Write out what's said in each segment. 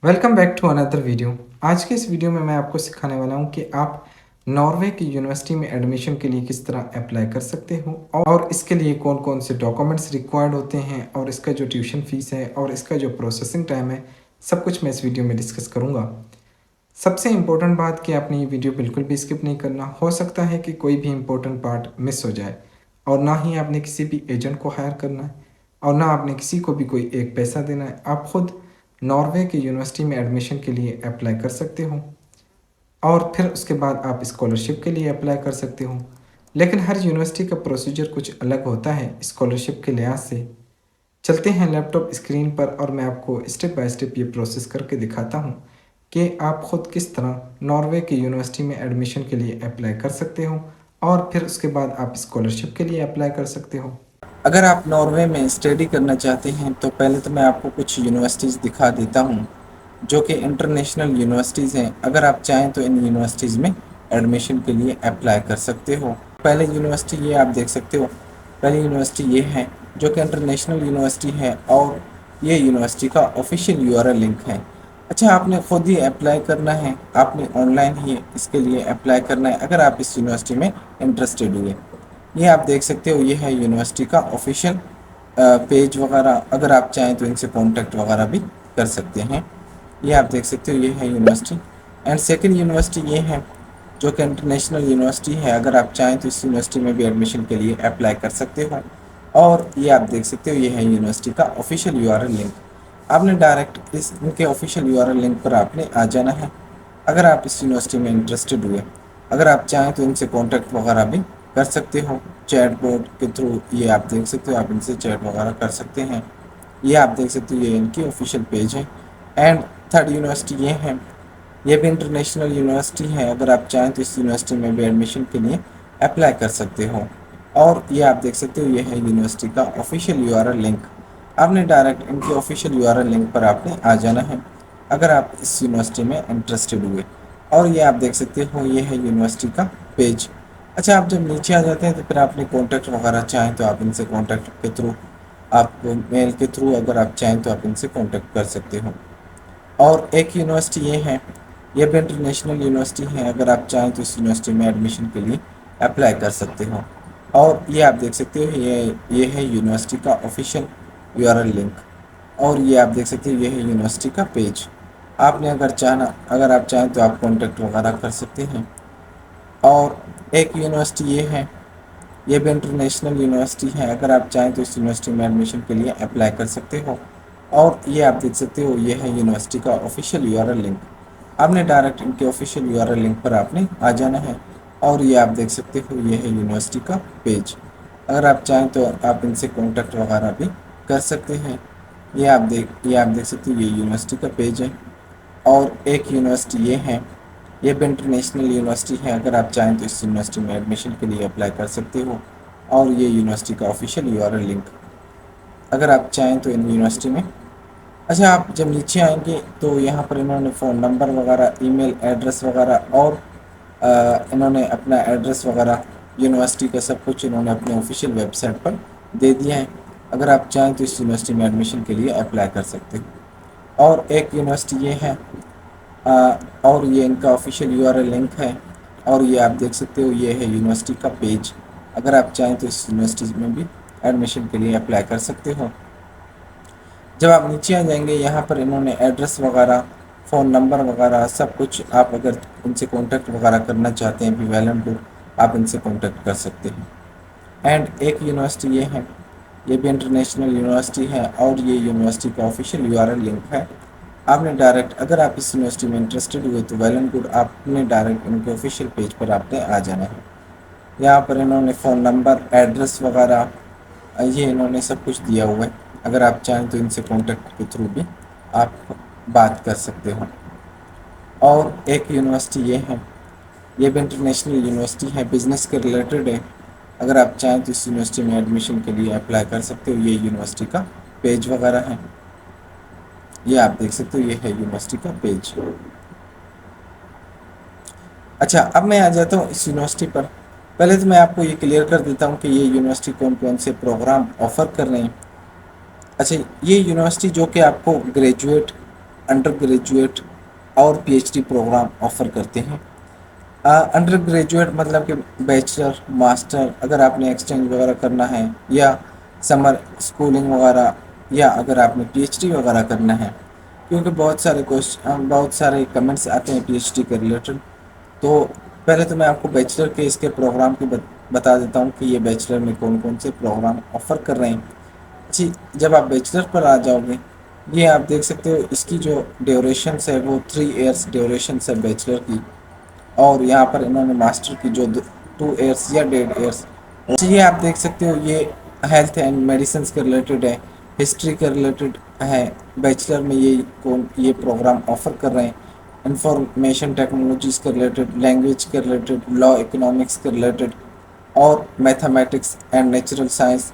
Welcome back to another video. आज के इस वीडियो में मैं आपको सिखाने वाला हूँ कि आप नॉर्वे की यूनिवर्सिटी में एडमिशन के लिए किस तरह अप्लाई कर सकते हो और इसके लिए कौन कौन से डॉक्यूमेंट्स रिक्वायर्ड होते हैं और इसका जो ट्यूशन फीस है और इसका जो प्रोसेसिंग टाइम है, सब कुछ मैं इस वीडियो में डिस्कस करूँगा। सबसे इम्पोर्टेंट बात कि आपने ये वीडियो बिल्कुल भी स्किप नहीं करना। हो सकता है कि कोई भी इम्पोर्टेंट पार्ट मिस हो जाए और ना ही आपने किसी भी एजेंट को हायर करना है और ना आपने किसी को भी कोई एक पैसा देना है। आप खुद नॉर्वे की यूनिवर्सिटी में एडमिशन के लिए अप्लाई कर सकते हो और फिर उसके बाद आप स्कॉलरशिप के लिए अप्लाई कर सकते हो। लेकिन हर यूनिवर्सिटी का प्रोसीजर कुछ अलग होता है स्कॉलरशिप के लिहाज से। चलते हैं लैपटॉप स्क्रीन पर और मैं आपको स्टेप बाय स्टेप ये प्रोसेस करके दिखाता हूँ कि आप ख़ुद किस तरह नॉर्वे की यूनिवर्सिटी में एडमिशन के लिए अप्लाई कर सकते हो और फिर उसके बाद आप स्कॉलरशिप के लिए अप्लाई कर सकते हो। अगर आप नॉर्वे में स्टडी करना चाहते हैं तो पहले तो मैं आपको कुछ यूनिवर्सिटीज़ दिखा देता हूँ जो कि इंटरनेशनल यूनिवर्सिटीज़ हैं। अगर आप चाहें तो इन यूनिवर्सिटीज़ में एडमिशन के लिए अप्लाई कर सकते हो। पहले यूनिवर्सिटी ये आप देख सकते हो, पहली यूनिवर्सिटी ये है जो कि इंटरनेशनल यूनिवर्सिटी है और ये यूनिवर्सिटी का ऑफिशियल यूआरएल लिंक है। अच्छा, आपने ख़ुद ही अप्लाई करना है, आपने ऑनलाइन ही इसके लिए अप्लाई करना है अगर आप इस यूनिवर्सिटी में इंटरेस्टेड हुए। ये आप देख सकते हो, ये है यूनिवर्सिटी का ऑफिशियल पेज वगैरह। अगर आप चाहें तो इनसे कॉन्टैक्ट वगैरह भी कर सकते हैं। ये आप देख सकते हो, ये है यूनिवर्सिटी। एंड सेकंड यूनिवर्सिटी ये है जो कि इंटरनेशनल यूनिवर्सिटी है। अगर आप चाहें तो इस यूनिवर्सिटी में भी एडमिशन के लिए अप्लाई कर सकते हो। और ये आप देख सकते हो, ये है यूनिवर्सिटी का ऑफिशियल यूआरएल लिंक। आपने डायरेक्ट इस इनके ऑफिशियल यूआरएल लिंक पर आपने आ जाना है अगर आप इस यूनिवर्सिटी में इंटरेस्टेड हुए। अगर आप चाहें तो इनसे कॉन्टैक्ट वगैरह भी कर सकते हो चैट बोर्ड के थ्रू। ये आप देख सकते हो, आप इनसे चैट वगैरह कर सकते हैं। ये आप देख सकते हो, ये इनकी ऑफिशियल पेज है। एंड थर्ड यूनिवर्सिटी ये है, ये भी इंटरनेशनल यूनिवर्सिटी है। अगर आप चाहें तो इस यूनिवर्सिटी में भी एडमिशन के लिए अप्लाई कर सकते हो। और ये आप देख सकते हो, ये है यूनिवर्सिटी का ऑफिशियल यूआरएल लिंक। आपने डायरेक्ट इनके ऑफिशियल यूआरएल लिंक पर आपने आ जाना है अगर आप इस यूनिवर्सिटी में इंटरेस्टेड हुए। और ये आप देख सकते हो, ये है यूनिवर्सिटी का पेज। अच्छा, आप जब नीचे आ जाते हैं तो फिर आपने कॉन्टैक्ट वगैरह चाहें तो आप इनसे कॉन्टैक्ट के थ्रू, आप मेल के थ्रू अगर आप चाहें तो आप इनसे कॉन्टैक्ट कर सकते हो। और एक यूनिवर्सिटी ये है, ये भी इंटरनेशनल यूनिवर्सिटी है। अगर आप चाहें तो इस यूनिवर्सिटी में एडमिशन के लिए अप्लाई कर सकते हो। और ये आप देख सकते हो, ये है यूनिवर्सिटी का ऑफिशियल यूआरएल लिंक। और ये आप देख सकते हो, ये है यूनिवर्सिटी का पेज। आपने अगर आप चाहें तो आप कॉन्टैक्ट वगैरह कर सकते हैं। और एक यूनिवर्सिटी ये है, ये भी इंटरनेशनल यूनिवर्सिटी है। अगर आप चाहें तो इस यूनिवर्सिटी में एडमिशन के लिए अप्लाई कर सकते हो। और ये आप देख सकते हो, ये है यूनिवर्सिटी का ऑफिशियल यूआरएल लिंक। आपने डायरेक्ट इनके ऑफिशियल यूआरएल लिंक पर आपने आ जाना है। और ये आप देख सकते हो, ये है यूनिवर्सिटी का पेज। अगर आप चाहें तो आप इनसे कॉन्टैक्ट वगैरह भी कर सकते हैं। ये आप देख सकते हो, ये यूनिवर्सिटी का पेज है। और एक यूनिवर्सिटी ये है, ये भी इंटरनेशनल यूनिवर्सिटी है। अगर आप चाहें तो इस यूनिवर्सिटी में एडमिशन के लिए अप्लाई कर सकते हो। और ये यूनिवर्सिटी का ऑफिशियल यूआरएल लिंक, अगर आप चाहें तो इन यूनिवर्सिटी में। अच्छा, आप जब नीचे आएंगे तो यहाँ पर इन्होंने फ़ोन नंबर वगैरह, ईमेल एड्रेस वगैरह और इन्होंने अपना एड्रेस वगैरह यूनिवर्सिटी का सब कुछ इन्होंने अपने ऑफिशियल वेबसाइट पर दे दिया है। अगर आप चाहें तो इस यूनिवर्सिटी में एडमिशन के लिए अप्लाई कर सकते हो। और एक यूनिवर्सिटी ये है, और ये इनका ऑफिशियल यूआरएल लिंक है। और ये आप देख सकते हो, ये है यूनिवर्सिटी का पेज। अगर आप चाहें तो इस यूनिवर्सिटी में भी एडमिशन के लिए अप्लाई कर सकते हो। जब आप नीचे आ जाएंगे, यहाँ पर इन्होंने एड्रेस वगैरह, फ़ोन नंबर वगैरह सब कुछ, आप अगर इनसे कॉन्टैक्ट वगैरह करना चाहते हैं भी वेल एंड गुड, आप इनसे कॉन्टैक्ट कर सकते हैं। एंड एक यूनिवर्सिटी ये है, ये भी इंटरनेशनल यूनिवर्सिटी है। और ये यूनिवर्सिटी का ऑफिशियल यूआरएल लिंक है। आपने डायरेक्ट, अगर आप इस यूनिवर्सिटी में इंटरेस्टेड हुए तो वेल एंड गुड, आपने डायरेक्ट इनके ऑफिशियल पेज पर आपने आ जाना है। यहाँ पर इन्होंने फ़ोन नंबर, एड्रेस वगैरह ये इन्होंने सब कुछ दिया हुआ है। अगर आप चाहें तो इनसे कॉन्टैक्ट के थ्रू भी आप बात कर सकते हो। और एक यूनिवर्सिटी ये है, ये भी इंटरनेशनल यूनिवर्सिटी है, बिज़नेस के रिलेटेड है। अगर आप चाहें तो इस यूनिवर्सिटी में एडमिशन के लिए अप्लाई कर सकते हो। ये यूनिवर्सिटी का पेज वगैरह है, ये आप देख सकते हो, ये है यूनिवर्सिटी का पेज। अच्छा, अब मैं आ जाता हूँ इस यूनिवर्सिटी पर। पहले तो मैं आपको ये क्लियर कर देता हूँ कि ये यूनिवर्सिटी कौन कौन से प्रोग्राम ऑफ़र कर रहे हैं। अच्छा, ये यूनिवर्सिटी जो कि आपको ग्रेजुएट अंडर ग्रेजुएट और पीएचडी प्रोग्राम ऑफ़र करते हैं। अंडर ग्रेजुएट मतलब कि बैचलर, मास्टर, अगर आपने एक्सचेंज वगैरह करना है या समर स्कूलिंग वगैरह, या अगर आपने पीएचडी वगैरह करना है, क्योंकि बहुत सारे कमेंट्स आते हैं पीएचडी के रिलेटेड। तो पहले तो मैं आपको बैचलर के इसके प्रोग्राम की बता देता हूँ कि ये बैचलर में कौन कौन से प्रोग्राम ऑफ़र कर रहे हैं। जी, जब आप बैचलर पर आ जाओगे, ये आप देख सकते हो इसकी जो ड्यूरेशन है वो 3 ईयर्स ड्यूरेशन है बैचलर की, और यहाँ पर इन्होंने मास्टर की जो 2 ईयर्स या 1.5 ईयर्स। ये आप देख सकते हो ये हेल्थ एंड मेडिसिन के रिलेटेड है, हिस्ट्री के रिलेटेड है। बैचलर में ये प्रोग्राम ऑफ़र कर रहे हैं। इंफॉर्मेशन टेक्नोलॉजीज़ के रिलेटेड, लैंग्वेज के रिलेटेड, लॉ इकोनॉमिक्स के रिलेटेड, और mathematics and natural science,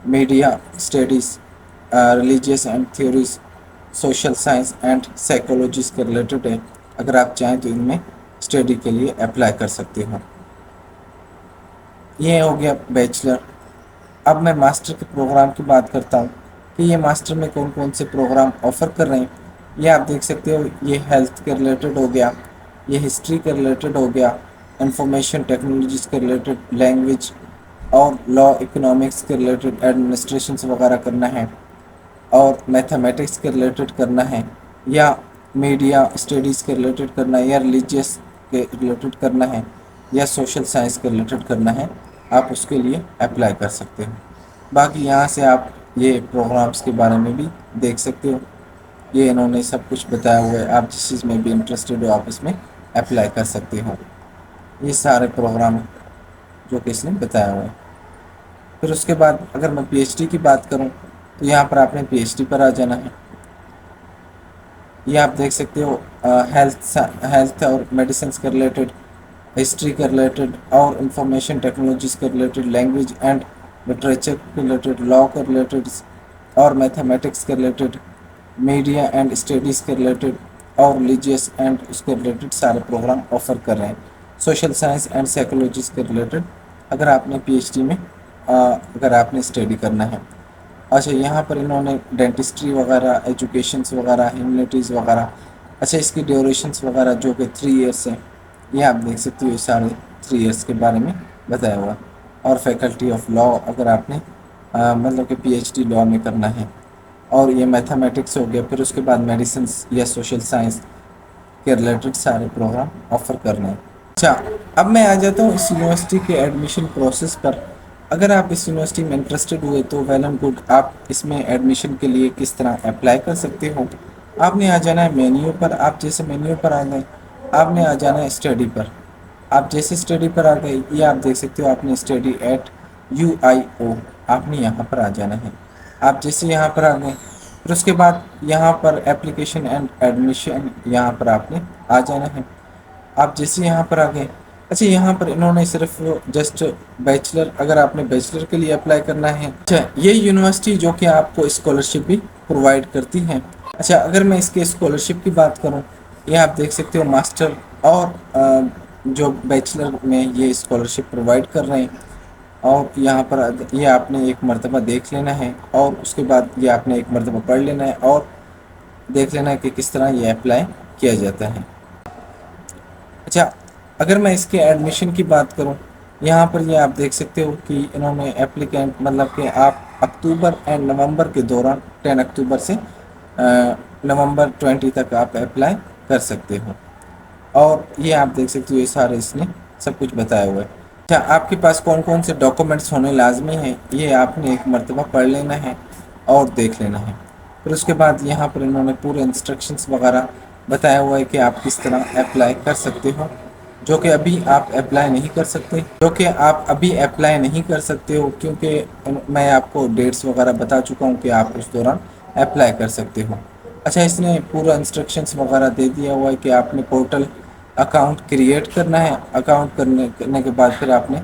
media studies, religious and theories, social science and psychologies के रिलेटेड है। अगर आप चाहें तो इनमें स्टडी के लिए अप्लाई कर सकते हो। ये हो गया बैचलर। अब मैं मास्टर के प्रोग्राम की बात करता हूँ कि ये मास्टर में कौन कौन से प्रोग्राम ऑफ़र कर रहे हैं। ये आप देख सकते हो, ये हेल्थ के रिलेटेड हो गया, ये हिस्ट्री के रिलेटेड हो गया, इंफॉर्मेशन टेक्नोलॉजीज़ के रिलेटेड, लैंग्वेज और लॉ इकोनॉमिक्स के रिलेटेड एडमिनिस्ट्रेशन वगैरह करना है, और मैथमेटिक्स के रिलेटेड करना है, या मीडिया स्टडीज़ के रिलेटेड करना है, या रिलीजियस के रिलेटेड करना है, या सोशल साइंस के रिलेटेड करना है, आप उसके लिए अप्लाई कर सकते हो। बाकी यहाँ से आप ये प्रोग्राम्स के बारे में भी देख सकते हो। ये इन्होंने सब कुछ बताया हुआ है, आप जिस चीज़ में भी इंटरेस्टेड हो आप इसमें अप्लाई कर सकते हो। ये सारे प्रोग्राम जो कि इसने बताया हुआ है। फिर उसके बाद अगर मैं पीएचडी की बात करूँ तो यहाँ पर आपने पीएचडी पर आ जाना है। ये आप देख सकते हो हेल्थ और मेडिसिन के रिलेटेड, हिस्ट्री के रिलेटेड, और इंफॉर्मेशन टेक्नोलॉजीज़ के रिलेटेड, लैंग्वेज एंड लिटरेचर के रिलेटेड, लॉ के रिलेटेड, और मैथमेटिक्स के रिलेटेड, मीडिया एंड स्टडीज़ के रिलेटेड, और रिलीजियस एंड उसके रिलेटेड सारे प्रोग्राम ऑफ़र कर रहे हैं। सोशल साइंस एंड साइकोलॉजीज़ के रिलेटेड अगर आपने पीएचडी में अगर आपने स्टडी करना है। अच्छा, यहाँ पर इन्होंने डेंटिस्ट्री वगैरह, एजुकेशंस वगैरह, ह्यूमैनिटीज़ वगैरह, अच्छा इसकी ड्यूरेशंस वगैरह जो कि 3 ईयर्स है, ये आप देख सकते हो। ये सारे 3 ईयर्स के बारे में बताया हुआ। और फैकल्टी ऑफ लॉ अगर आपने मतलब कि पीएचडी लॉ में करना है, और ये मैथमेटिक्स हो गया। फिर उसके बाद मेडिसिन या सोशल साइंस के रिलेटेड सारे प्रोग्राम ऑफ़र करने हैं। अच्छा, अब मैं आ जाता हूँ इस यूनिवर्सिटी के एडमिशन प्रोसेस पर। अगर आप इस यूनिवर्सिटी में इंटरेस्टेड हुए तो वेल एंड गुड, आप इसमें एडमिशन के लिए किस तरह अप्लाई कर सकते हो। आपने आ जाना है मेन्यू पर। आप जैसे मेन्यू पर आ गए, आपने आ जाना है स्टडी पर। आप जैसे स्टडी पर आ गए, ये आप देख सकते हो, आपने स्टडी एट UIO, आपने यहाँ पर आ जाना है। आप जैसे यहाँ पर आ गए, फिर उसके बाद यहाँ पर एप्लीकेशन एंड एडमिशन, यहाँ पर आपने आ जाना है। आप जैसे यहाँ पर आ गए, अच्छा यहाँ पर इन्होंने सिर्फ जस्ट बैचलर, अगर आपने बैचलर के लिए अप्लाई करना है। अच्छा, ये यूनिवर्सिटी जो कि आपको स्कॉलरशिप भी प्रोवाइड करती है। अच्छा, अगर मैं इसके स्कॉलरशिप की बात करूँ, ये आप देख सकते हो मास्टर और जो बैचलर में ये स्कॉलरशिप प्रोवाइड कर रहे हैं। और यहाँ पर ये आपने एक मरतबा देख लेना है, और उसके बाद ये आपने एक मरतबा पढ़ लेना है और देख लेना है कि किस तरह ये अप्लाई किया जाता है। अच्छा, अगर मैं इसके एडमिशन की बात करूं, यहाँ पर ये आप देख सकते हो कि इन्होंने एप्लीकेंट मतलब कि आप अक्टूबर एंड नवंबर के दौरान 10 अक्टूबर से नवंबर 20 तक आप अप्लाई कर सकते हो। और ये आप देख सकते हो, ये सारे इसने सब कुछ बताया हुआ है। अच्छा, आपके पास कौन कौन से डॉक्यूमेंट्स होने लाजमी हैं, ये आपने एक मरतबा पढ़ लेना है और देख लेना है। फिर उसके बाद यहाँ पर इन्होंने पूरे इंस्ट्रक्शंस वगैरह बताया हुआ है कि आप किस तरह अप्लाई कर सकते हो, जो कि अभी आप अप्लाई नहीं कर सकते हो, क्योंकि मैं आपको डेट्स वगैरह बता चुका हूँ कि आप उस दौरान अप्लाई कर सकते हो। अच्छा, इसने पूरा इंस्ट्रक्शंस वगैरह दे दिया हुआ है कि आपने पोर्टल अकाउंट क्रिएट करना है। अकाउंट करने के बाद फिर आपने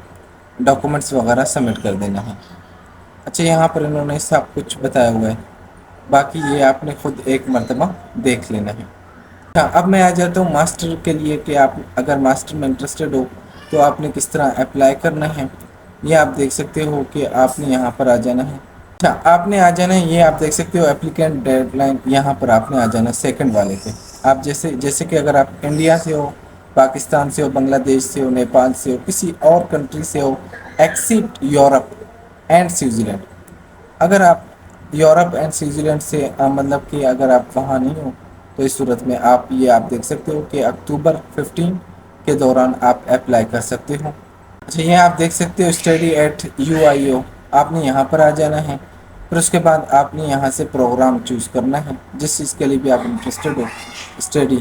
डॉक्यूमेंट्स वगैरह सबमिट कर देना है। अच्छा, यहाँ पर इन्होंने सब कुछ बताया हुआ है, बाकी ये आपने खुद एक मरतबा देख लेना है। अच्छा, अब मैं आ जाता हूँ मास्टर के लिए कि आप अगर मास्टर में इंटरेस्टेड हो तो आपने किस तरह अप्लाई करना है। ये आप देख सकते हो कि आपने यहाँ पर आ जाना है। अच्छा, आपने आ जाना है, ये आप देख सकते हो एप्लीकेंट डेडलाइन, यहाँ पर आपने आ जाना है सेकंड वाले पे। आप जैसे जैसे कि अगर आप इंडिया से हो, पाकिस्तान से हो, बांग्लादेश से हो, नेपाल से हो, किसी और कंट्री से हो, एक्सेप्ट यूरोप एंड स्विट्ज़रलैंड। अगर आप यूरोप एंड स्विट्ज़रलैंड से मतलब कि अगर आप वहाँ नहीं हो, तो इस सूरत में आप देख सकते हो कि अक्टूबर 15 के दौरान आप अप्लाई कर सकते हो। अच्छा, ये आप देख सकते हो स्टडी एट UIO, आपने यहाँ पर आ जाना है। फिर उसके बाद आपने यहाँ से प्रोग्राम चूज़ करना है जिस चीज़ के लिए भी आप इंटरेस्टेड हो, स्टडी।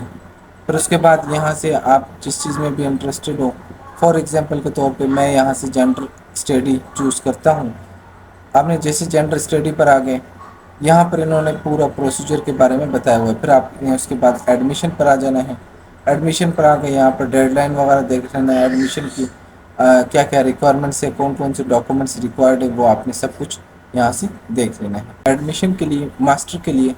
फिर उसके बाद यहाँ से आप जिस चीज़ में भी इंटरेस्टेड हो, फॉर एग्जांपल के तौर पे मैं यहाँ से जनरल स्टडी चूज़ करता हूँ। आपने जैसे जनरल स्टडी पर आ गए, यहाँ पर इन्होंने पूरा प्रोसीजर के बारे में बताया हुआ है। फिर आपने उसके बाद एडमिशन पर आ जाना है। एडमिशन पर आ गए, यहाँ पर डेडलाइन वगैरह देख लेना है एडमिशन की, क्या क्या रिक्वायरमेंट्स है, कौन कौन से डॉक्यूमेंट्स रिक्वायर्ड है, वो आपने सब कुछ यहाँ से देख लेना है एडमिशन के लिए, मास्टर के लिए।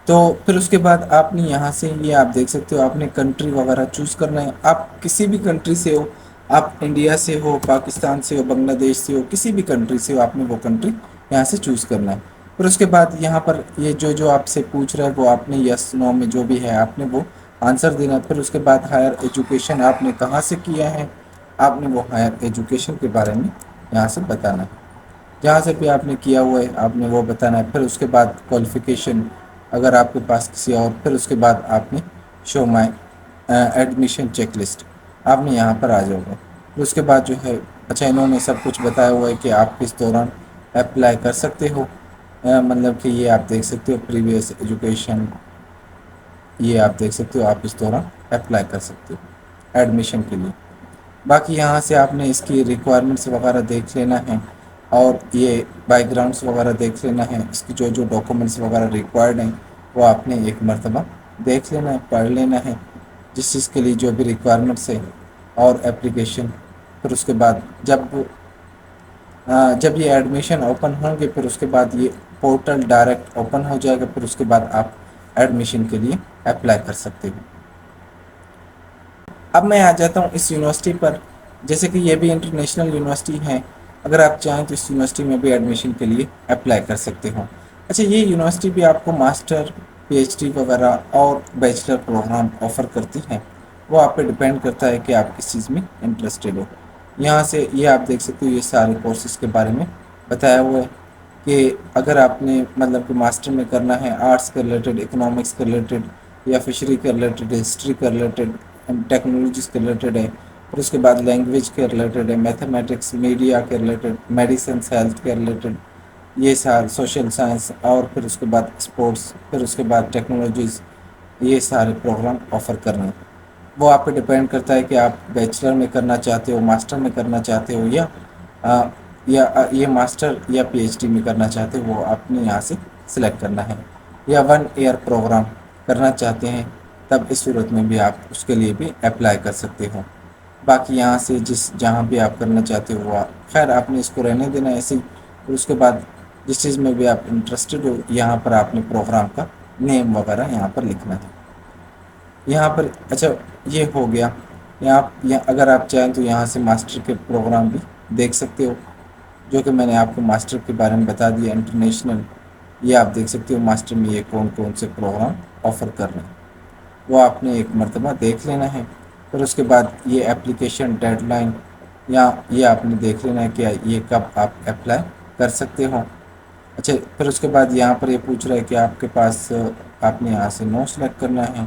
तो फिर उसके बाद आपने यहाँ से ये आप देख सकते हो, आपने कंट्री वगैरह चूज़ करना है। आप किसी भी कंट्री से हो, आप इंडिया से हो, पाकिस्तान से हो, बांग्लादेश से हो, किसी भी कंट्री से हो, आपने वो कंट्री यहाँ से चूज़ करना है। फिर उसके बाद यहाँ पर ये जो जो आपसे पूछ रहा है वो आपने यस नो में जो भी है आपने वो आंसर देना है। फिर उसके बाद हायर एजुकेशन आपने कहाँ से किया है, आपने वो हायर एजुकेशन के बारे में यहाँ से बताना है। जहाँ से भी आपने किया हुआ है आपने वो बताना है। फिर उसके बाद क्वालिफ़िकेशन अगर आपके पास किसी और, फिर उसके बाद आपने show my admission checklist, आपने यहाँ पर आ जाओगे। फिर उसके बाद जो है, अच्छा इन्होंने सब कुछ बताया हुआ है कि आप किस दौरान अप्लाई कर सकते हो। मतलब कि ये आप देख सकते हो प्रीवियस एजुकेशन, ये आप देख सकते हो आप इस दौरान अप्लाई कर सकते हो एडमिशन के लिए। बाकी यहाँ से आपने इसकी रिक्वायरमेंट्स वगैरह देख लेना है और ये बैकग्राउंड्स वगैरह देख लेना है। इसकी जो जो डॉक्यूमेंट्स वगैरह रिक्वायर्ड हैं वो आपने एक मरतबा देख लेना है, पढ़ लेना है जिस चीज़ के लिए जो भी रिक्वायरमेंट्स है, और एप्लीकेशन। फिर उसके बाद जब ये एडमिशन ओपन होंगे, फिर उसके बाद ये पोर्टल डायरेक्ट ओपन हो जाएगा। फिर उसके बाद आप एडमिशन के लिए अप्लाई कर सकते हो। अब मैं आ जाता हूँ इस यूनिवर्सिटी पर। जैसे कि ये भी इंटरनेशनल यूनिवर्सिटी है, अगर आप चाहें तो इस यूनिवर्सिटी में भी एडमिशन के लिए अप्लाई कर सकते हो। अच्छा, ये यूनिवर्सिटी भी आपको मास्टर, PhD वगैरह और बैचलर प्रोग्राम ऑफ़र करती है। वो आप पे डिपेंड करता है कि आप किस चीज़ में इंटरेस्टेड हो। यहाँ से ये आप देख सकते हो, ये सारे कोर्सेज के बारे में बताया हुआ है कि अगर आपने मतलब कि मास्टर में करना है आर्ट्स के रिलेटेड, इकोनॉमिक्स के रिलेटेड, या फिशरी के रिलेटेड, हिस्ट्री के रिलेटेड, टेक्नोलॉजीज़ के रिलेटेड है। फिर उसके बाद लैंग्वेज के रिलेटेड है, मैथमेटिक्स, मीडिया के रिलेटेड, मेडिसिन, हेल्थ के रिलेटेड, ये सारे सोशल साइंस, और फिर उसके बाद स्पोर्ट्स, फिर उसके बाद टेक्नोलॉजीज़, ये सारे प्रोग्राम ऑफ़र कर रहे हैं। वो आप पे डिपेंड करता है कि आप बैचलर में करना चाहते हो, मास्टर में करना चाहते हो, ये मास्टर या PhD में करना चाहते हो, वो आपने यहाँ से सिलेक्ट करना है। या 1 ईयर प्रोग्राम करना चाहते हैं, तब इस सूरत में भी आप उसके लिए भी अप्लाई कर सकते हो। बाकी यहाँ से जहाँ भी आप करना चाहते हो वो खैर आपने इसको रहने देना ऐसे ही। फिर उसके बाद जिस चीज़ में भी आप इंटरेस्टेड हो, यहाँ पर आपने प्रोग्राम का नेम वगैरह यहाँ पर लिखना है। यहाँ पर अच्छा, ये हो गया। यहाँ अगर आप चाहें तो यहाँ से मास्टर के प्रोग्राम भी देख सकते हो, जो कि मैंने आपको मास्टर के बारे में बता दिया इंटरनेशनल। ये आप देख सकते हो मास्टर में ये कौन कौन से प्रोग्राम ऑफ़र कर रहे हैं, वो आपने एक मरतबा देख लेना है। फिर उसके बाद ये एप्लीकेशन डेडलाइन, या ये आपने देख लेना है कि ये कब आप अप्लाई कर सकते हो। अच्छा, फिर उसके बाद यहाँ पर ये पूछ रहा है कि आपके पास, आपने यहाँ से नो सेलेक्ट करना है।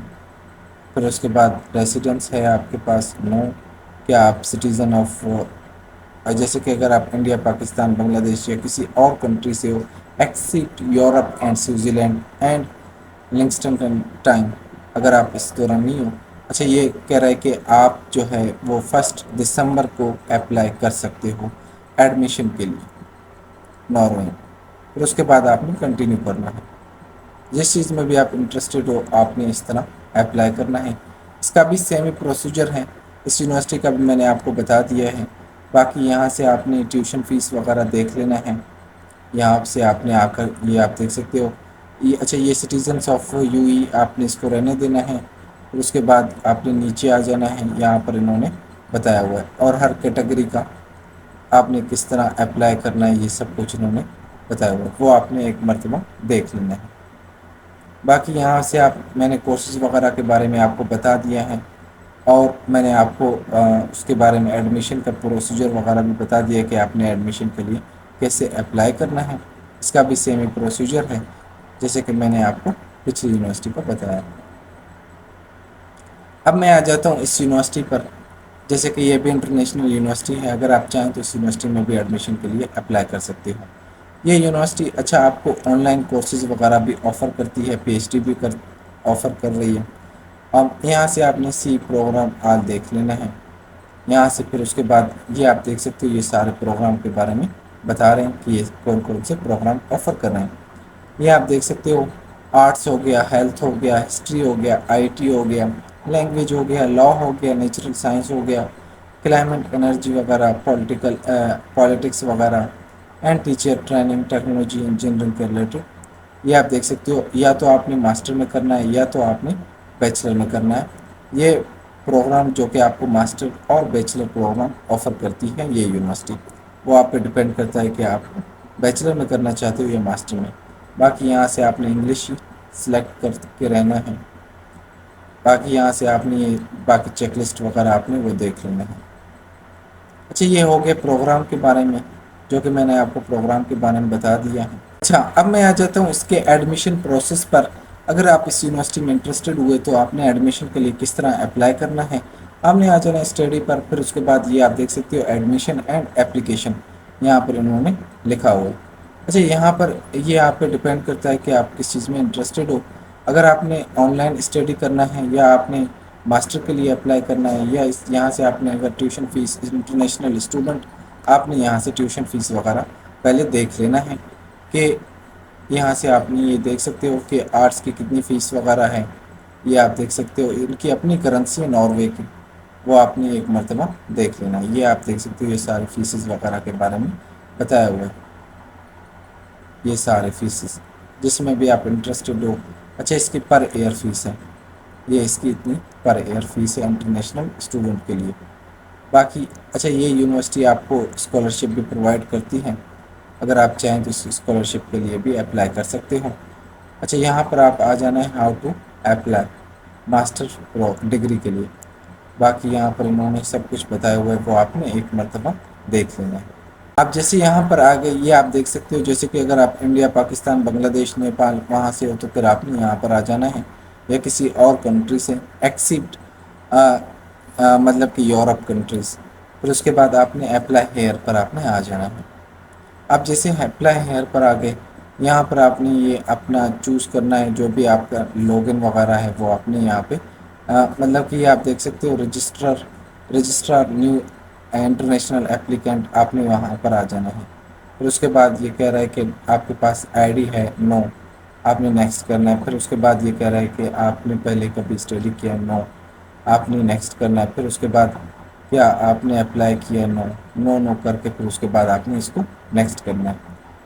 फिर उसके बाद रेसिडेंस है आपके पास, नो। क्या आप सिटीज़न ऑफ, जैसे कि अगर आप इंडिया, पाकिस्तान, बांग्लादेश या किसी और कंट्री से हो, except Europe and Switzerland and Liechtenstein time, अगर आप इस दौरान नहीं हो। अच्छा, ये कह रहा है कि आप जो है वो 1 दिसंबर को अप्लाई कर सकते हो एडमिशन के लिए नॉर्वे। फिर उसके बाद आपने कंटिन्यू करना है। जिस चीज़ में भी आप इंटरेस्टेड हो आपने इस तरह अप्लाई करना है। इसका भी सेम ही प्रोसीजर है, इस यूनिवर्सिटी का भी मैंने आपको बता दिया है। बाकी यहाँ से आपने ट्यूशन फ़ीस वगैरह देख लेना है। यहाँ से आपने आकर ये आप देख सकते हो, ये अच्छा, ये सिटीजन्स ऑफ UAE आपने इसको रहने देना है। फिर उसके बाद आपने नीचे आ जाना है, यहाँ पर इन्होंने बताया हुआ है, और हर कैटेगरी का आपने किस तरह अप्लाई करना है ये सब कुछ इन्होंने بتایا ہوا ہے وہ آپ نے ایک مرتبہ دیکھ لینا ہے۔ باقی یہاں سے میں نے کورسز وغیرہ کے بارے میں آپ کو بتا دیا ہے، اور میں نے آپ کو اس کے بارے میں ایڈمیشن کا پروسیجر وغیرہ بھی بتا دیا کہ آپ نے ایڈمیشن کے لیے کیسے اپلائی کرنا ہے۔ اس کا بھی سیم ہی پروسیجر ہے جیسے کہ میں نے آپ کو پچھلی یونیورسٹی کو بتایا۔ اب میں آ جاتا ہوں اس یونیورسٹی پر، جیسے کہ یہ بھی انٹرنیشنل یونیورسٹی ہے، اگر آپ چاہیں تو اس یونیورسٹی میں بھی ایڈمیشن کے لیے اپلائی کر سکتے ہو۔ یہ یونیورسٹی آپ کو آن لائن کورسز وغیرہ بھی آفر کرتی ہے، پی ایچ ڈی بھی آفر کر رہی ہے۔ اب یہاں سے آپ نے سی پروگرام آج دیکھ لینا ہے، یہاں سے پھر اس کے بعد یہ آپ دیکھ سکتے ہو یہ سارے پروگرام کے بارے میں بتا رہے ہیں کہ یہ کون کون سے پروگرام آفر کر رہے ہیں۔ یہ آپ دیکھ سکتے ہو آرٹس ہو گیا، ہیلتھ ہو گیا، ہسٹری ہو گیا، آئی ٹی ہو گیا، لینگویج ہو گیا، لا ہو گیا، نیچرل سائنس ہو گیا، کلائمیٹ انرجی وغیرہ، پالیٹکس وغیرہ، and teacher training, technology, engineering کے ریلیٹڈ۔ یہ آپ دیکھ سکتے ہو یا تو آپ نے ماسٹر میں کرنا ہے یا تو آپ نے بیچلر میں کرنا ہے۔ یہ پروگرام جو کہ آپ کو ماسٹر اور بیچلر پروگرام آفر کرتی ہے یہ یونیورسٹی، وہ آپ پہ ڈپینڈ کرتا ہے کہ آپ بیچلر میں کرنا چاہتے ہو یا ماسٹر میں۔ باقی یہاں سے آپ نے انگلش سلیکٹ کر کے رہنا ہے۔ باقی یہاں سے آپ نے یہ باقی چیک لسٹ وغیرہ آپ نے وہ دیکھ لینا ہے۔ اچھا، یہ ہو گیا پروگرام کے بارے میں، جو کہ میں نے آپ کو پروگرام کے بارے میں بتا دیا ہے۔ اچھا، اب میں آ جاتا ہوں اس کے ایڈمیشن پروسیس پر۔ اگر آپ اس یونیورسٹی میں انٹرسٹڈ ہوئے تو آپ نے ایڈمیشن کے لیے کس طرح اپلائی کرنا ہے۔ آپ نے آ جانا اسٹڈی پر، پھر اس کے بعد یہ آپ دیکھ سکتے ہو ایڈمیشن اینڈ اپلیکیشن، یہاں پر انہوں نے لکھا ہوا ہے۔ اچھا، یہاں پر یہ آپ پہ ڈپینڈ کرتا ہے کہ آپ کس چیز میں انٹرسٹڈ ہو۔ اگر آپ نے آن لائن اسٹڈی کرنا ہے یا آپ نے ماسٹر کے لیے اپلائی کرنا ہے، یا یہاں سے آپ نے اگر ٹیوشن فیس، انٹرنیشنل اسٹوڈنٹ، آپ نے یہاں سے ٹیوشن فیس وغیرہ پہلے دیکھ لینا ہے کہ یہاں سے آپ نے یہ دیکھ سکتے ہو کہ آرٹس کی کتنی فیس وغیرہ ہے۔ یہ آپ دیکھ سکتے ہو ان کی اپنی کرنسی ہے ناروے کی، وہ آپ نے ایک مرتبہ دیکھ لینا ہے۔ یہ آپ دیکھ سکتے ہو یہ سارے فیسز وغیرہ کے بارے میں بتایا ہوا ہے، یہ سارے فیسز جس میں بھی آپ انٹرسٹڈ ہو۔ اچھا، اس کی پر ایئر فیس ہے، یہ اس کی اتنی پر ایئر فیس ہے انٹرنیشنل اسٹوڈنٹ کے لیے۔ باقی اچھا، یہ یونیورسٹی آپ کو اسکالرشپ بھی پرووائڈ کرتی ہے، اگر آپ چاہیں تو اس اسکالرشپ کے لیے بھی اپلائی کر سکتے ہو۔ اچھا، یہاں پر آپ آ جانا ہے how to apply master degree کے لیے۔ باقی یہاں پر انہوں نے سب کچھ بتایا ہوا ہے، وہ آپ نے ایک مرتبہ دیکھ لینا ہے۔ آپ جیسے یہاں پر آ گئے، یہ آپ دیکھ سکتے ہو جیسے کہ اگر آپ انڈیا، پاکستان، بنگلہ دیش، نیپال وہاں سے ہو تو پھر آپ نے یہاں پر آ جانا ہے، یا کسی اور کنٹری سے ایکسیپٹ مطلب کہ یورپ کنٹریز۔ پھر اس کے بعد آپ نے اپلائی ہیئر پر آپ نے آ جانا ہے۔ آپ جیسے اپلائی ہیئر پر آ گئے، یہاں پر آپ نے یہ اپنا چوز کرنا ہے، جو بھی آپ کا لاگن وغیرہ ہے وہ آپ نے یہاں پہ مطلب کہ یہ آپ دیکھ سکتے ہو رجسٹرار نیو انٹرنیشنل اپلیکینٹ، آپ نے وہاں پر آ جانا ہے۔ پھر اس کے بعد یہ کہہ رہا ہے کہ آپ کے پاس آئی ڈی ہے، نو، آپ نے نیکسٹ کرنا ہے۔ پھر اس کے بعد یہ کہہ رہا ہے کہ آپ نے پہلے کبھی اسٹڈی کیا، نو، آپ نے نیکسٹ کرنا ہے۔ پھر اس کے بعد کیا آپ نے اپلائی کیا، نو، نو نو کر کے پھر اس کے بعد آپ نے اس کو نیکسٹ کرنا ہے۔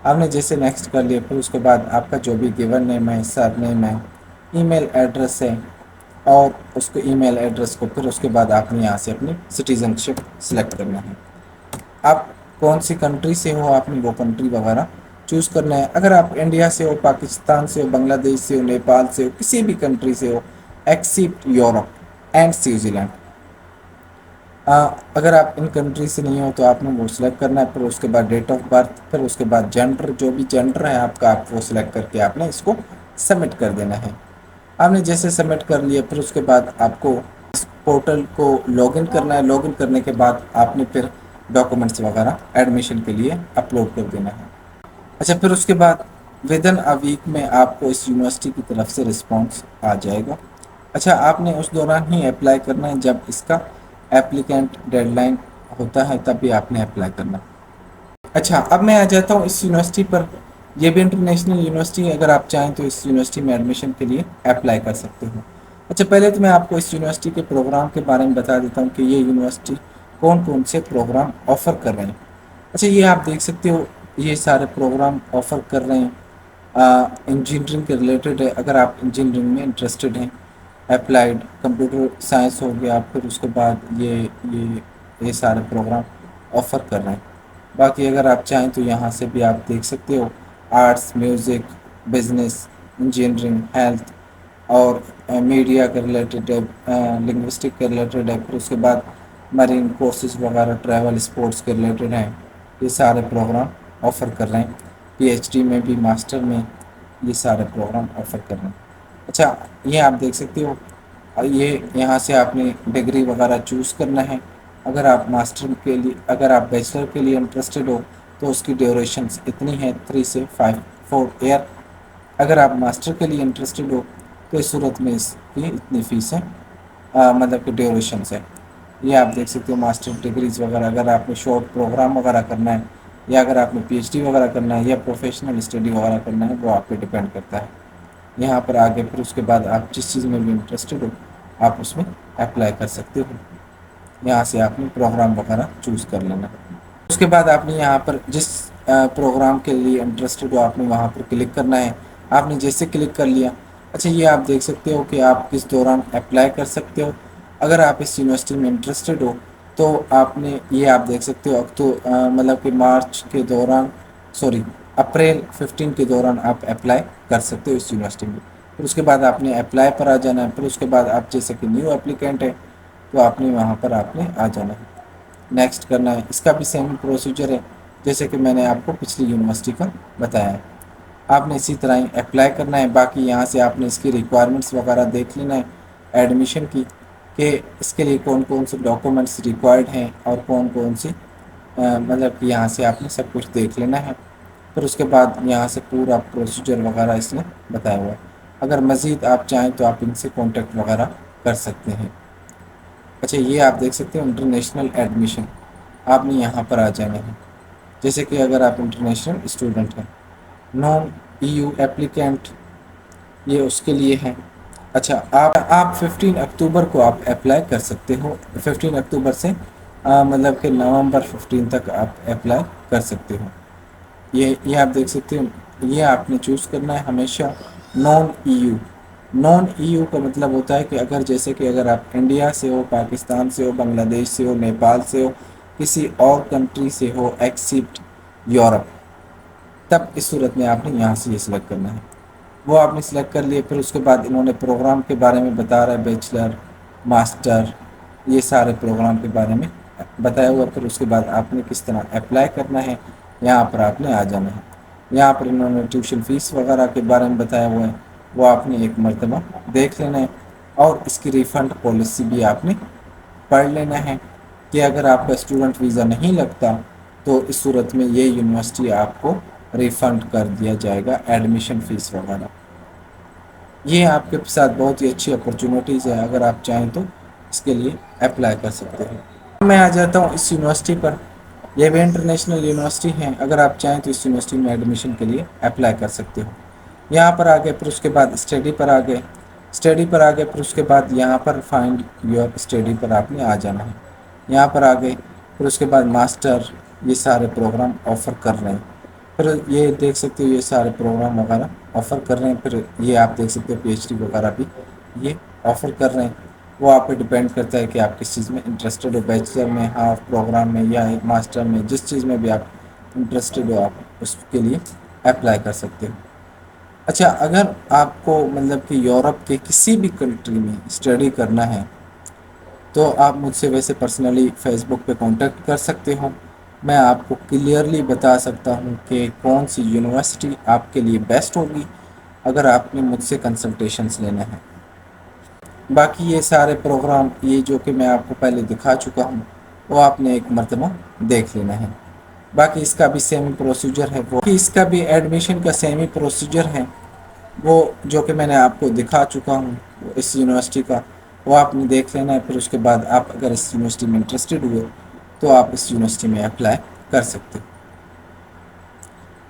آپ نے جیسے نیکسٹ کر لیا، پھر اس کے بعد آپ کا جو بھی گیون نیم ہے، سر نیم ہے، ای میل ایڈریس ہے، اور اس کو ای میل ایڈریس کو پھر اس کے بعد آپ نے یہاں سے اپنی سٹیزن شپ سلیکٹ کرنا ہے۔ آپ کون سی کنٹری سے ہو آپ نے وہ کنٹری وغیرہ چوز کرنا ہے۔ اگر آپ انڈیا سے ہو، پاکستان سے ہو، بنگلہ دیش سے ہو، نیپال سے ہو، کسی بھی کنٹری سے ہو except Europe and Switzerland, اگر آپ ان کنٹری سے نہیں ہو تو آپ نے وہ سلیکٹ کرنا ہے۔ پھر اس کے بعد ڈیٹ آف برتھ، پھر اس کے بعد جینڈر، جو بھی جینڈر ہے آپ کا، آپ وہ سلیکٹ کر کے آپ نے اس کو سبمٹ کر دینا ہے۔ آپ نے جیسے سبمٹ کر لیا، پھر اس کے بعد آپ کو اس پورٹل کو لاگ ان کرنا ہے۔ لاگ ان کرنے کے بعد آپ نے پھر ڈاکومنٹس وغیرہ ایڈمیشن کے لیے اپلوڈ کر دینا ہے۔ اچھا، پھر اس کے بعد ودن اے ویک میں آپ کو اس یونیورسٹی کی طرف سے رسپانس آ جائے گا۔ اچھا، آپ نے اس دوران ہی اپلائی کرنا ہے جب اس کا اپلیکینٹ ڈیڈ لائن ہوتا ہے، تب بھی آپ نے اپلائی کرنا ہے۔ اچھا، اب میں آ جاتا ہوں اس یونیورسٹی پر۔ یہ بھی انٹرنیشنل یونیورسٹی ہے، اگر آپ چاہیں تو اس یونیورسٹی میں ایڈمیشن کے لیے اپلائی کر سکتے ہو۔ اچھا، پہلے تو میں آپ کو اس یونیورسٹی کے پروگرام کے بارے میں بتا دیتا ہوں کہ یہ یونیورسٹی کون کون سے پروگرام آفر کر رہے ہیں۔ اچھا، یہ آپ دیکھ سکتے ہو یہ سارے پروگرام آفر کر رہے ہیں انجینئرنگ کے ریلیٹڈ ہے۔ اگر آپ انجینئرنگ میں انٹرسٹڈ ہیں، اپلائیڈ کمپیوٹر سائنس ہو گیا، پھر اس کے بعد یہ سارے پروگرام آفر کر رہے ہیں۔ باقی اگر آپ چاہیں تو یہاں سے بھی آپ دیکھ سکتے ہو arts, music, business, engineering, health और मीडिया के रिलेटेड है, लिंग्विस्टिक के रिलेटेड है, फिर उसके बाद मरीन कोर्सेज वगैरह, ट्रैवल, स्पोर्ट्स के रिलेटेड हैं। ये सारे प्रोग्राम ऑफ़र कर रहे हैं। पीएचडी में भी, मास्टर में ये सारे प्रोग्राम ऑफ़र कर रहे हैं। अच्छा, ये आप देख सकते हो, ये यहाँ से आपने डिग्री वगैरह चूज़ करना है। अगर आप मास्टर के लिए, अगर आप बैचलर के लिए इंटरेस्टेड हो तो उसकी ड्यूरेशंस इतनी है 3 से 4 ईयर। अगर आप मास्टर के लिए इंटरेस्टेड हो तो इस सूरत में इसकी इतनी फ़ीस है, मतलब कि ड्यूरेशंस है। ये आप देख सकते हो मास्टर डिग्रीज़ वगैरह, अगर आपने शॉर्ट प्रोग्राम वगैरह करना है या अगर आपने पीएचडी वगैरह करना है या प्रोफेशनल स्टडी वगैरह करना है, वो आप पे डिपेंड करता है। यहाँ पर आगे फिर उसके बाद आप जिस चीज़ में भी इंटरेस्टेड हो आप उसमें अप्लाई कर सकते हो। यहाँ से आपने प्रोग्राम वगैरह चूज़ कर लेना है। उसके बाद आपने यहाँ पर जिस प्रोग्राम के लिए इंटरेस्टेड हो आपने वहाँ पर क्लिक करना है। आपने जैसे क्लिक कर लिया, अच्छा ये आप देख सकते हो कि आप किस दौरान अप्लाई कर सकते हो। अगर आप इस यूनिवर्सिटी में इंटरेस्टेड हो तो आपने ये आप देख सकते हो मतलब कि मार्च के दौरान, सॉरी अप्रैल 15 के दौरान आप अप्लाई कर सकते हो इस यूनिवर्सिटी में। फिर उसके बाद आपने अप्लाई पर आ जाना है। फिर उसके बाद आप जैसे कि न्यू एप्लीकेंट है तो आपने वहाँ पर आपने आ जाना है, नेक्स्ट करना है। इसका भी सेम प्रोसीजर है जैसे कि मैंने आपको पिछली यूनिवर्सिटी का बताया है। आपने इसी तरह ही अप्लाई करना है। बाकी यहाँ से आपने इसकी रिक्वायरमेंट्स वगैरह देख लेना है एडमिशन की, कि इसके लिए कौन कौन से डॉक्यूमेंट्स रिक्वायर्ड हैं और कौन कौन सी मतलब कि यहाँ से आपने सब कुछ देख लेना है। फिर उसके बाद यहाँ से पूरा प्रोसीजर वगैरह इसने बताया हुआ है। अगर मज़ीद आप चाहें तो आप इनसे कॉन्टेक्ट वगैरह कर सकते हैं। अच्छा, ये आप देख सकते हो इंटरनेशनल एडमिशन, आपने यहाँ पर आ जाना है। जैसे कि अगर आप इंटरनेशनल स्टूडेंट हैं, नॉन ईयू एप्लीकेंट, ये उसके लिए है। अच्छा, आप 15 अक्टूबर को आप अप्लाई कर सकते हो। 15 अक्टूबर से मतलब कि नवंबर 15 तक आप अप्लाई कर सकते हो। ये आप देख सकते हो, ये आपने चूज़ करना है हमेशा नॉन ईयू। नॉन ईयू का मतलब होता है कि अगर जैसे कि अगर आप इंडिया से हो, पाकिस्तान से हो, बांग्लादेश से हो, नेपाल से हो, किसी और कंट्री से हो एक्सेप्ट यूरोप, तब इस सूरत में आपने यहाँ से ये सिलेक्ट करना है। वो आपने सिलेक्ट कर लिए। फिर उसके बाद इन्होंने प्रोग्राम के बारे में बता रहा है, बैचलर, मास्टर, ये सारे प्रोग्राम के बारे में बताया हुआ। फिर उसके बाद आपने किस तरह अप्लाई करना है, यहाँ पर आपने आ जाना है। यहाँ पर इन्होंने ट्यूशन फ़ीस वगैरह के बारे में बताया हुआ है, वो आपने एक मरतबा देख लेना है। और इसकी रिफ़ंड पॉलिसी भी आपने पढ़ लेना है कि अगर आपका स्टूडेंट वीज़ा नहीं लगता तो इस सूरत में ये यूनिवर्सिटी आपको रिफ़ंड कर दिया जाएगा एडमिशन फ़ीस वगैरह। ये आपके साथ बहुत ही अच्छी अपॉर्चुनिटीज़ है, अगर आप चाहें तो इसके लिए अप्लाई कर सकते हैं। मैं आ जाता हूँ इस यूनिवर्सिटी पर। यह भी इंटरनेशनल यूनिवर्सिटी है, अगर आप चाहें तो इस यूनिवर्सिटी में एडमिशन के लिए अप्लाई कर सकते हो। यहाँ पर आ गए, फिर उसके बाद स्टडी पर आ गए। स्टडी पर आ गए, फिर उसके बाद यहाँ पर फाइंड योर स्टडी पर आपने आ जाना है। यहाँ पर आ गए, फिर उसके बाद मास्टर, ये सारे प्रोग्राम ऑफ़र कर रहे हैं। फिर ये देख सकते हो ये सारे प्रोग्राम वगैरह ऑफ़र कर रहे हैं। फिर ये आप देख सकते हो पीएचडी वगैरह भी ये ऑफ़र कर रहे हैं। वो आप पे डिपेंड करता है कि आप किस चीज़ में इंटरेस्टेड हो, बैचलर में, हाफ प्रोग्राम में या एक मास्टर में, जिस चीज़ में भी आप इंटरेस्टेड हो आप उसके लिए अप्लाई कर सकते हो। अच्छा, अगर आपको मतलब कि यूरोप के किसी भी कंट्री में स्टडी करना है तो आप मुझसे वैसे पर्सनली फ़ेसबुक पे कांटेक्ट कर सकते हो। मैं आपको क्लियरली बता सकता हूँ कि कौन सी यूनिवर्सिटी आपके लिए बेस्ट होगी अगर आपने मुझसे कंसल्टेशंस लेना है। बाकी ये सारे प्रोग्राम ये जो कि मैं आपको पहले दिखा चुका हूँ वो आपने एक मरतबा देख लेना है। बाकी इसका भी सेमी प्रोसीजर है, वो इसका भी एडमिशन का सेमी प्रोसीजर है, वो जो कि मैंने आपको दिखा चुका हूँ इस यूनिवर्सिटी का, वो आपने देख लेना है। फिर उसके बाद आप अगर इस यूनिवर्सिटी में इंटरेस्टेड हुए तो आप इस यूनिवर्सिटी में अप्लाई कर सकते हो।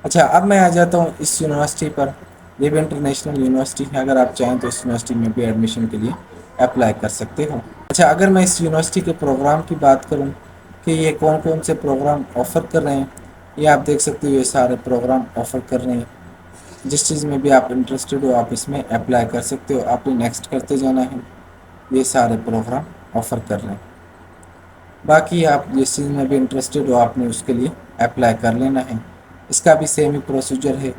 अच्छा, अब मैं आ जाता हूँ इस यूनिवर्सिटी पर। ये भी इंटरनेशनल यूनिवर्सिटी है, अगर आप चाहें तो इस यूनिवर्सिटी में भी एडमिशन के लिए अप्लाई कर सकते हो। अच्छा, अगर मैं इस यूनिवर्सिटी के प्रोग्राम की बात करूँ कि ये कौन कौन से प्रोग्राम ऑफ़र कर रहे हैं, ये आप देख सकते हो ये सारे प्रोग्राम ऑफ़र कर रहे हैं। जिस चीज़ में भी आप इंटरेस्टेड हो आप इसमें अप्लाई कर सकते हो। आपने नेक्स्ट करते जाना है, ये सारे प्रोग्राम ऑफ़र कर रहे हैं। बाकी आप जिस चीज़ में भी इंटरेस्टेड हो आपने उसके लिए अप्लाई कर लेना है। इसका भी सेम ही प्रोसीजर है,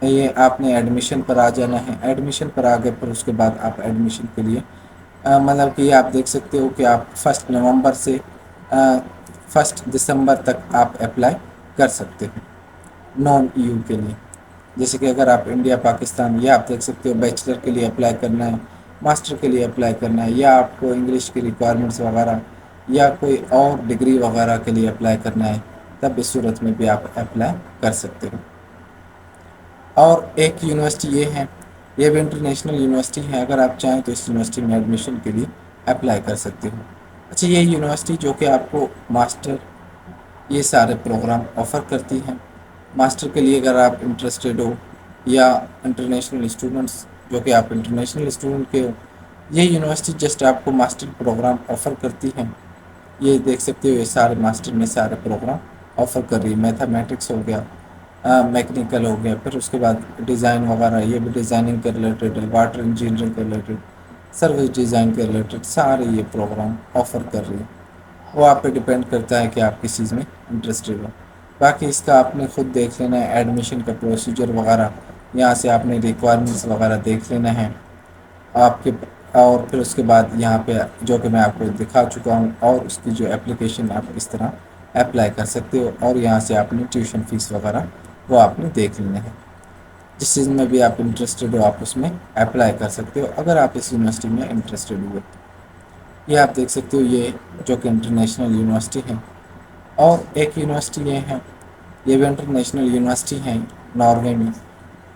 یہ آپ نے ایڈمیشن پر آ جانا ہے. ایڈمیشن پر آ گئے پھر اس کے بعد آپ ایڈمیشن کے لیے مطلب کہ یہ آپ دیکھ سکتے ہو کہ آپ 1 نومبر سے 1 دسمبر تک آپ اپلائی کر سکتے ہو نان ای یو کے لیے. جیسے کہ اگر آپ انڈیا پاکستان یہ آپ دیکھ سکتے ہو بیچلر کے لیے اپلائی کرنا ہے, ماسٹر کے لیے اپلائی کرنا ہے, یا آپ کو انگلش کی ریکوائرمنٹس وغیرہ یا کوئی اور ڈگری وغیرہ کے لیے اپلائی کرنا ہے, تب اس صورت میں بھی آپ اپلائی کر سکتے ہو. اور ایک یونیورسٹی یہ ہے, یہ بھی انٹرنیشنل یونیورسٹی ہے, اگر آپ چاہیں تو اس یونیورسٹی میں ایڈمیشن کے لیے اپلائی کر سکتے ہو. اچھا, یہ یونیورسٹی جو کہ آپ کو ماسٹر یہ سارے پروگرام آفر کرتی ہیں. ماسٹر کے لیے اگر آپ انٹرسٹیڈ ہو یا انٹرنیشنل اسٹوڈنٹس جو کہ آپ انٹرنیشنل اسٹوڈنٹ کے ہو, یہ یونیورسٹی جسٹ آپ کو ماسٹر پروگرام آفر کرتی ہیں. یہ دیکھ سکتے ہو یہ سارے ماسٹر میں سارے پروگرام آفر کر رہی ہے. میتھمیٹکس ہو گیا, میکینیکل ہو گیا, پھر اس کے بعد ڈیزائن وغیرہ یہ بھی ڈیزائننگ کے ریلیٹڈ ہے, واٹر انجینئرنگ کے ریلیٹڈ, سروس ڈیزائن کے ریلیٹڈ سارے یہ پروگرام آفر کر رہی ہے. وہ آپ پہ ڈپینڈ کرتا ہے کہ آپ کس چیز میں انٹرسٹیڈ ہو. باقی اس کا آپ نے خود دیکھ لینا ہے ایڈمیشن کا پروسیجر وغیرہ, یہاں سے آپ نے ریکوائرمنٹس وغیرہ دیکھ لینا ہے آپ کے, اور پھر اس کے بعد یہاں پہ جو کہ میں آپ کو دکھا چکا ہوں, اور اس کی جو اپلیکیشن آپ کس طرح اپلائی کر سکتے ہو, اور یہاں سے آپ نے ٹیوشن فیس وغیرہ وہ آپ نے دیکھ لینا ہے. جس چیز میں بھی آپ انٹرسٹیڈ ہو آپ اس میں اپلائی کر سکتے ہو اگر آپ اس یونیورسٹی میں انٹرسٹیڈ ہوئے. یہ آپ دیکھ سکتے ہو یہ جو کہ انٹرنیشنل یونیورسٹی ہے. اور ایک یونیورسٹی یہ ہے, یہ بھی انٹرنیشنل یونیورسٹی ہیں ناروے میں,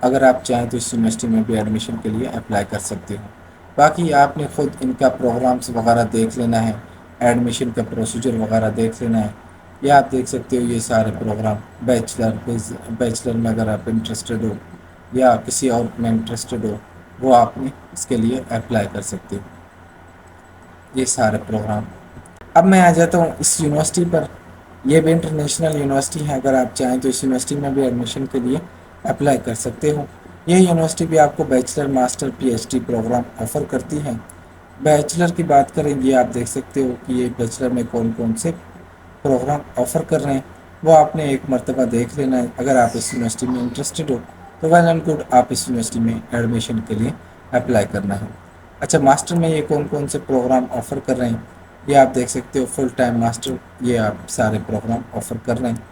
اگر آپ چاہیں تو اس یونیورسٹی میں بھی ایڈمیشن کے لیے اپلائی کر سکتے ہو. باقی آپ نے خود ان کا پروگرامس وغیرہ دیکھ لینا ہے, ایڈمیشن کا پروسیجر وغیرہ دیکھ لینا ہے. یہ آپ دیکھ سکتے ہو یہ سارے پروگرام بیچلر میں اگر آپ انٹرسٹیڈ ہو یا کسی اور میں انٹرسٹیڈ ہو وہ آپ نے اس کے لیے اپلائی کر سکتے ہو. یہ سارے پروگرام. اب میں آ جاتا ہوں اس یونیورسٹی پر. یہ بھی انٹرنیشنل یونیورسٹی ہے, اگر آپ چاہیں تو اس یونیورسٹی میں بھی ایڈمیشن کے لیے اپلائی کر سکتے ہو. یہ یونیورسٹی بھی آپ کو bachelor master P H D program offer کرتی ہیں. بیچلر کی بات کریں گے آپ دیکھ سکتے ہو کہ یہ بیچلر میں کون کون سے پروگرام آفر کر رہے ہیں, وہ آپ نے ایک مرتبہ دیکھ لینا ہے. اگر آپ اس یونیورسٹی میں انٹرسٹیڈ ہو تو ویل اینڈ گڈ, آپ اس یونیورسٹی میں ایڈمیشن کے لیے اپلائی کرنا ہے. اچھا, ماسٹر میں یہ کون کون سے پروگرام آفر کر رہے ہیں یہ آپ دیکھ سکتے ہو. فل ٹائم ماسٹر یہ آپ سارے پروگرام آفر کر رہے ہیں.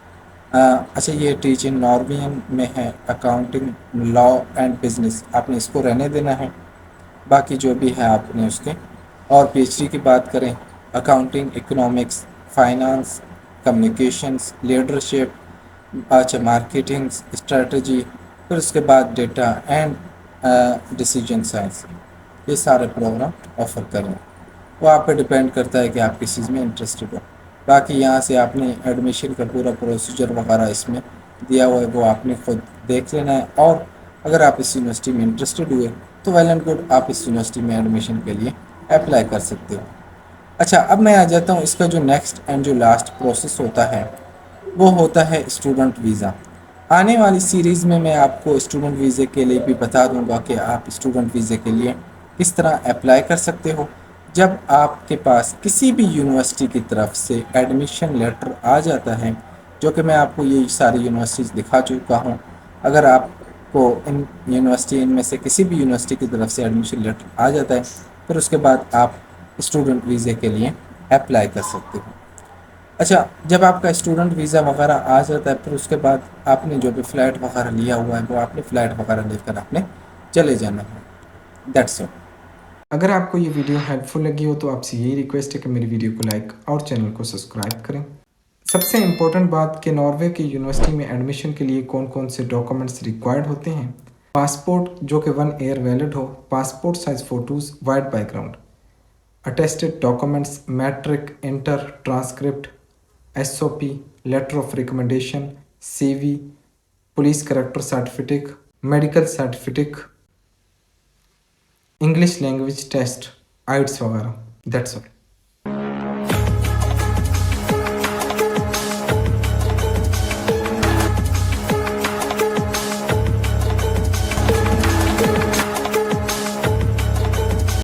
اچھا, یہ ٹیچنگ ناروین میں ہے, اکاؤنٹنگ, لاء اینڈ بزنس, آپ نے اس کو رہنے دینا ہے. باقی جو بھی ہے آپ نے اس کے, اور پی ایچ ڈی کی بات کریں accounting, economics, finance, communications, leadership, اچھا مارکیٹنگ اسٹریٹجی, پھر اس کے بعد ڈیٹا اینڈ ڈیسیجن سائنس, یہ سارے پروگرام آفر کریں. وہ آپ پہ ڈپینڈ کرتا ہے کہ آپ کس چیز میں انٹرسٹیڈ ہو. باقی یہاں سے آپ نے ایڈمیشن کا پورا پروسیجر وغیرہ اس میں دیا ہوا ہے, وہ آپ نے خود دیکھ لینا ہے. اور اگر آپ اس یونیورسٹی میں انٹرسٹیڈ ہوئے تو ویل اینڈ گڈ, آپ اس یونیورسٹی میں ایڈمیشن کے لیے اپلائی کر سکتے ہو. اچھا, اب میں آ جاتا ہوں اس کا جو نیکسٹ اینڈ جو لاسٹ پروسیس ہوتا ہے وہ ہوتا ہے اسٹوڈنٹ ویزا. آنے والی سیریز میں آپ کو اسٹوڈنٹ ویزے کے لیے بھی بتا دوں گا کہ آپ اسٹوڈنٹ ویزے کے لیے کس طرح اپلائی کر سکتے ہو. جب آپ کے پاس کسی بھی یونیورسٹی کی طرف سے ایڈمیشن لیٹر آ جاتا ہے, جو کہ میں آپ کو یہ ساری یونیورسٹیز دکھا چکا ہوں, اگر آپ کو ان میں سے کسی بھی یونیورسٹی کی طرف سے ایڈمیشن لیٹر آ جاتا ہے, پھر اس کے بعد آپ اسٹوڈنٹ ویزے کے لیے اپلائی کر سکتے ہو. اچھا, جب آپ کا اسٹوڈنٹ ویزا وغیرہ آ جاتا ہے, پھر اس کے بعد آپ نے جو بھی فلیٹ وغیرہ لیا ہوا ہے وہ آپ نے فلیٹ وغیرہ لے کر آپ نے چلے جانا ہے. That's all. اگر آپ کو یہ ویڈیو ہیلپ فل لگی ہو تو آپ سے یہی ریکویسٹ ہے کہ میری ویڈیو کو لائک اور چینل کو سبسکرائب کریں. سب سے امپورٹنٹ بات کہ ناروے کی یونیورسٹی میں ایڈمیشن کے لیے کون کون سے ڈاکومنٹس ریکوائرڈ ہوتے ہیں. پاسپورٹ جو کہ 1 ایئر ویلڈ ہو, passport size photos, white background, attested documents, matric, inter, transcript, S O P, letter of recommendation, C V, police character certificate, medical certificate, English language test, IELTS وغیرہ. That's آل.